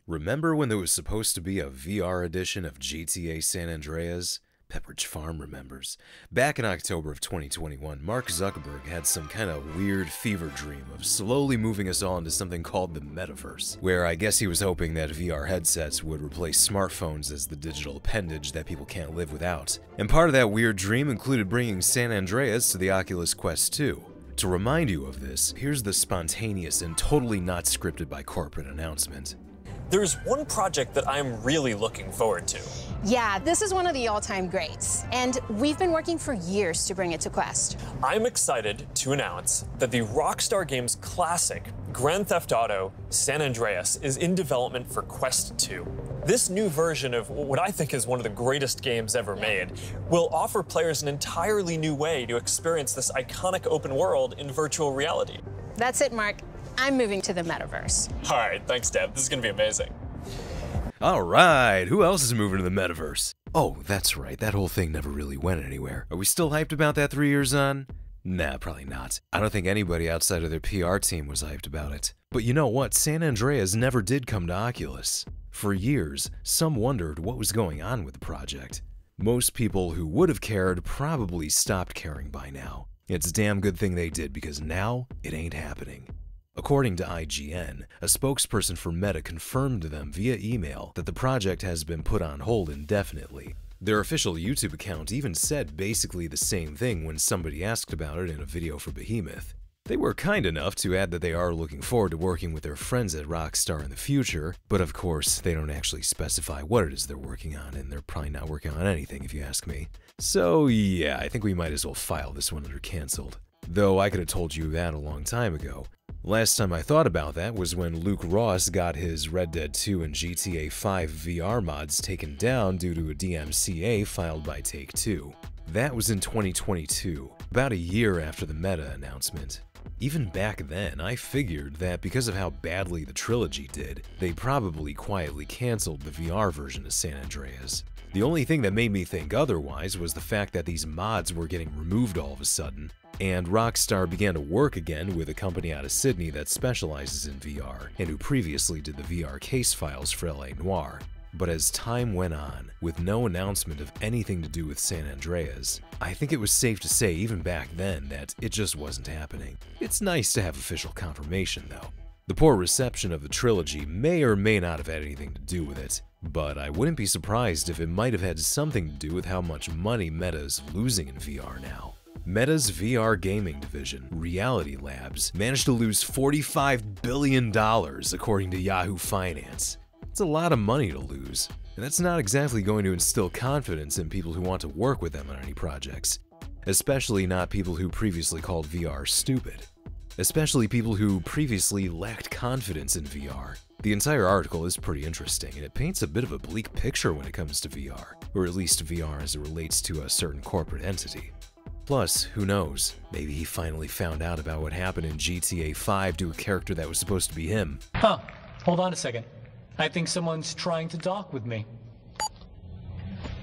Remember when there was supposed to be a VR edition of GTA San Andreas? Pepperidge Farm remembers. Back in October of 2021, Mark Zuckerberg had some kind of weird fever dream of slowly moving us all into something called the metaverse, where I guess he was hoping that VR headsets would replace smartphones as the digital appendage that people can't live without. And part of that weird dream included bringing San Andreas to the Oculus Quest 2. To remind you of this, here's the spontaneous and totally not scripted by corporate announcement. There's one project that I'm really looking forward to. Yeah, this is one of the all-time greats, and we've been working for years to bring it to Quest. I'm excited to announce that the Rockstar Games classic, Grand Theft Auto San Andreas, is in development for Quest 2. This new version of what I think is one of the greatest games ever made will offer players an entirely new way to experience this iconic open world in virtual reality. That's it, Mark. I'm moving to the metaverse. All right, thanks, Deb. This is gonna be amazing. Alright, who else is moving to the metaverse? Oh, that's right, that whole thing never really went anywhere. Are we still hyped about that 3 years on? Nah, probably not. I don't think anybody outside of their PR team was hyped about it. But you know what? San Andreas never did come to Oculus. For years, some wondered what was going on with the project. Most people who would have cared probably stopped caring by now. It's a damn good thing they did, because now it ain't happening. According to IGN, a spokesperson for Meta confirmed to them via email that the project has been put on hold indefinitely. Their official YouTube account even said basically the same thing when somebody asked about it in a video for Behemoth. They were kind enough to add that they are looking forward to working with their friends at Rockstar in the future, but of course they don't actually specify what it is they're working on, and they're probably not working on anything if you ask me. So yeah, I think we might as well file this one under cancelled. Though I could have told you that a long time ago. Last time I thought about that was when Luke Ross got his Red Dead 2 and GTA 5 VR mods taken down due to a DMCA filed by Take-Two. That was in 2022, about a year after the Meta announcement. Even back then, I figured that because of how badly the trilogy did, they probably quietly canceled the VR version of San Andreas. The only thing that made me think otherwise was the fact that these mods were getting removed all of a sudden, and Rockstar began to work again with a company out of Sydney that specializes in VR, and who previously did the VR case files for L.A. Noire. But as time went on, with no announcement of anything to do with San Andreas, I think it was safe to say even back then that it just wasn't happening. It's nice to have official confirmation though. The poor reception of the trilogy may or may not have had anything to do with it, but I wouldn't be surprised if it might have had something to do with how much money Meta is losing in VR now. Meta's VR gaming division, Reality Labs, managed to lose $45 billion according to Yahoo Finance. It's a lot of money to lose, and that's not exactly going to instill confidence in people who want to work with them on any projects, especially not people who previously called VR stupid. Especially people who previously lacked confidence in VR. The entire article is pretty interesting, and it paints a bit of a bleak picture when it comes to VR, or at least VR as it relates to a certain corporate entity. Plus, who knows, maybe he finally found out about what happened in GTA 5 to a character that was supposed to be him. Huh, hold on a second. I think someone's trying to dock with me.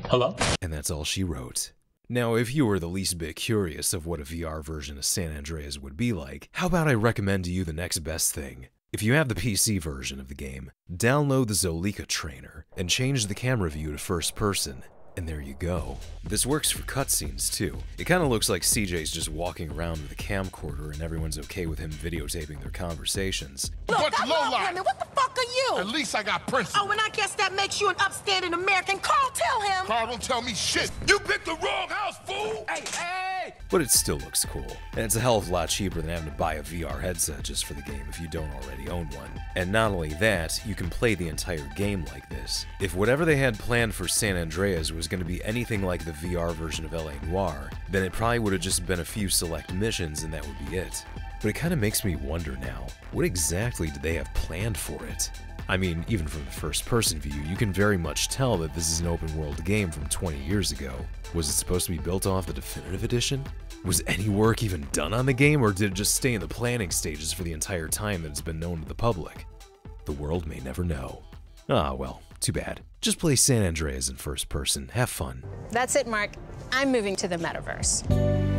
Hello? And that's all she wrote. Now, if you were the least bit curious of what a VR version of San Andreas would be like, how about I recommend to you the next best thing? If you have the PC version of the game, download the Zolika trainer and change the camera view to first person. And there you go. This works for cutscenes too. It kinda looks like CJ's just walking around with a camcorder and everyone's okay with him videotaping their conversations. Look, I love women. What the fuck are you? At least I got principles. Oh, and I guess that makes you an upstanding American. Carl, tell him. Carl, don't tell me shit. You picked the wrong house, fool! Hey, hey! But it still looks cool. And it's a hell of a lot cheaper than having to buy a VR headset just for the game if you don't already own one. And not only that, you can play the entire game like this. If whatever they had planned for San Andreas was going to be anything like the VR version of L.A. Noire, then it probably would have just been a few select missions and that would be it. But it kind of makes me wonder now, what exactly did they have planned for it? I mean, even from the first-person view, you can very much tell that this is an open-world game from 20 years ago. Was it supposed to be built off the definitive edition? Was any work even done on the game, or did it just stay in the planning stages for the entire time that it's been known to the public? The world may never know. Ah, well, too bad. Just play San Andreas in first person. Have fun. That's it, Mark. I'm moving to the metaverse.